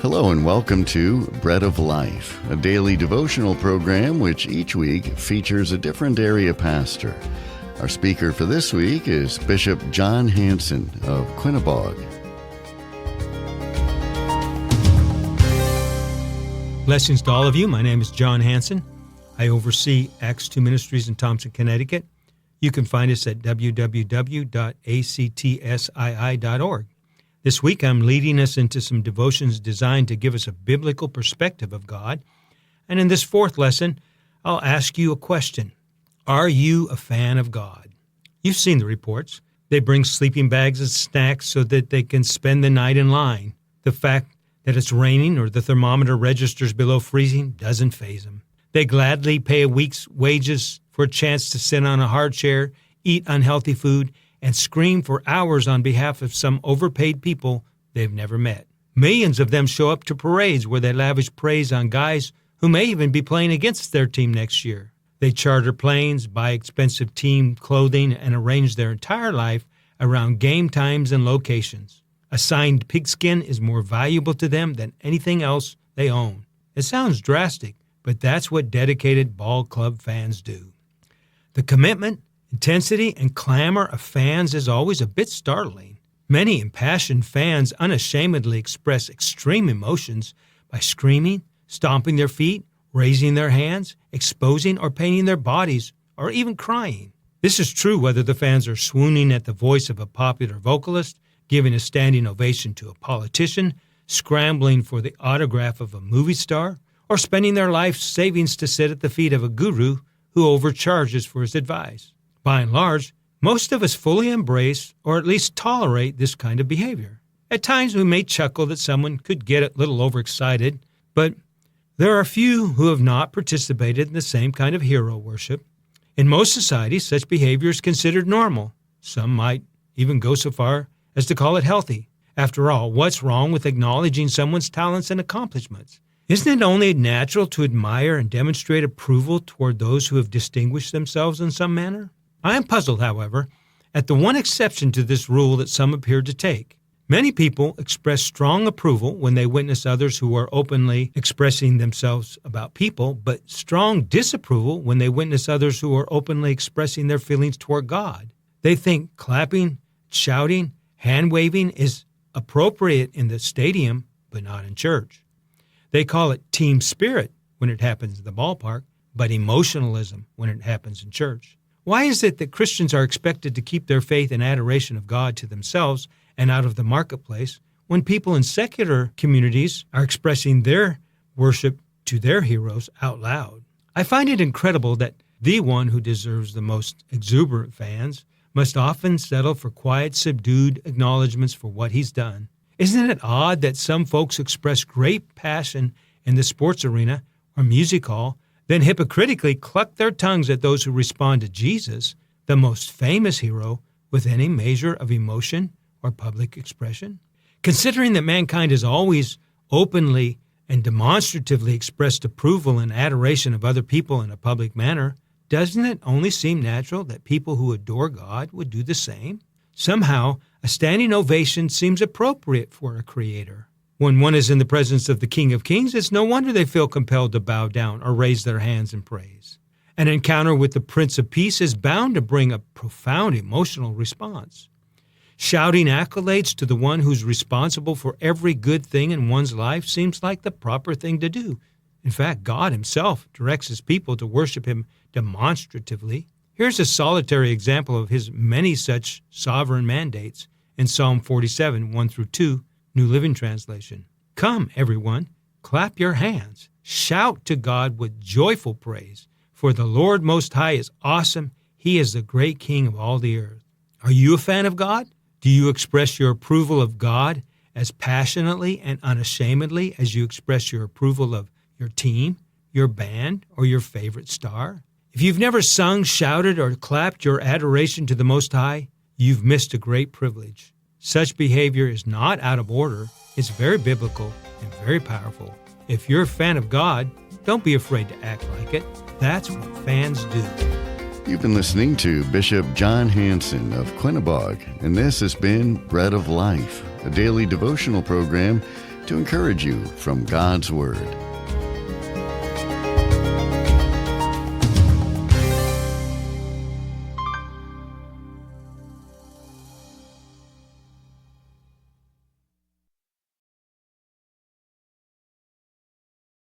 Hello and welcome to Bread of Life, a daily devotional program which each week features a different area pastor. Our speaker for this week is Bishop John Hanson of Quinebaug. Blessings to all of you. My name is John Hanson. I oversee Acts 2 Ministries in Thompson, Connecticut. You can find us at www.actsii.org. This week, I'm leading us into some devotions designed to give us a biblical perspective of God. And in this fourth lesson, I'll ask you a question. Are you a fan of God? You've seen the reports. They bring sleeping bags and snacks so that they can spend the night in line. The fact that it's raining or the thermometer registers below freezing doesn't faze them. They gladly pay a week's wages for a chance to sit on a hard chair, eat unhealthy food, and scream for hours on behalf of some overpaid people they've never met. Millions of them show up to parades where they lavish praise on guys who may even be playing against their team next year. They charter planes, buy expensive team clothing, and arrange their entire life around game times and locations. A signed pigskin is more valuable to them than anything else they own. It sounds drastic, but that's what dedicated ball club fans do. The commitment, intensity, and clamor of fans is always a bit startling. Many impassioned fans unashamedly express extreme emotions by screaming, stomping their feet, raising their hands, exposing or painting their bodies, or even crying. This is true whether the fans are swooning at the voice of a popular vocalist, giving a standing ovation to a politician, scrambling for the autograph of a movie star, or spending their life savings to sit at the feet of a guru who overcharges for his advice. By and large, most of us fully embrace or at least tolerate this kind of behavior. At times we may chuckle that someone could get a little overexcited, but there are few who have not participated in the same kind of hero worship. In most societies, such behavior is considered normal. Some might even go so far as to call it healthy. After all, what's wrong with acknowledging someone's talents and accomplishments? Isn't it only natural to admire and demonstrate approval toward those who have distinguished themselves in some manner? I am puzzled, however, at the one exception to this rule that some appear to take. Many people express strong approval when they witness others who are openly expressing themselves about people, but strong disapproval when they witness others who are openly expressing their feelings toward God. They think clapping, shouting, hand-waving is appropriate in the stadium, but not in church. They call it team spirit when it happens in the ballpark, but emotionalism when it happens in church. Why is it that Christians are expected to keep their faith and adoration of God to themselves and out of the marketplace when people in secular communities are expressing their worship to their heroes out loud? I find it incredible that the one who deserves the most exuberant fans must often settle for quiet, subdued acknowledgments for what he's done. Isn't it odd that some folks express great passion in the sports arena or music hall, then hypocritically cluck their tongues at those who respond to Jesus, the most famous hero, with any measure of emotion or public expression? Considering that mankind has always openly and demonstratively expressed approval and adoration of other people in a public manner, doesn't it only seem natural that people who adore God would do the same? Somehow, a standing ovation seems appropriate for a creator. When one is in the presence of the King of Kings, it's no wonder they feel compelled to bow down or raise their hands in praise. An encounter with the Prince of Peace is bound to bring a profound emotional response. Shouting accolades to the one who's responsible for every good thing in one's life seems like the proper thing to do. In fact, God himself directs his people to worship him demonstratively. Here's a solitary example of his many such sovereign mandates in Psalm 47, 1-2, New Living Translation. Come, everyone, clap your hands. Shout to God with joyful praise, for the Lord Most High is awesome. He is the great King of all the earth. Are you a fan of God? Do you express your approval of God as passionately and unashamedly as you express your approval of your team, your band, or your favorite star? If you've never sung, shouted, or clapped your adoration to the Most High, you've missed a great privilege. Such behavior is not out of order. It's very biblical and very powerful. If you're a fan of God, don't be afraid to act like it. That's what fans do. You've been listening to Bishop John Hanson of Quinebaug, and this has been Bread of Life, a daily devotional program to encourage you from God's Word.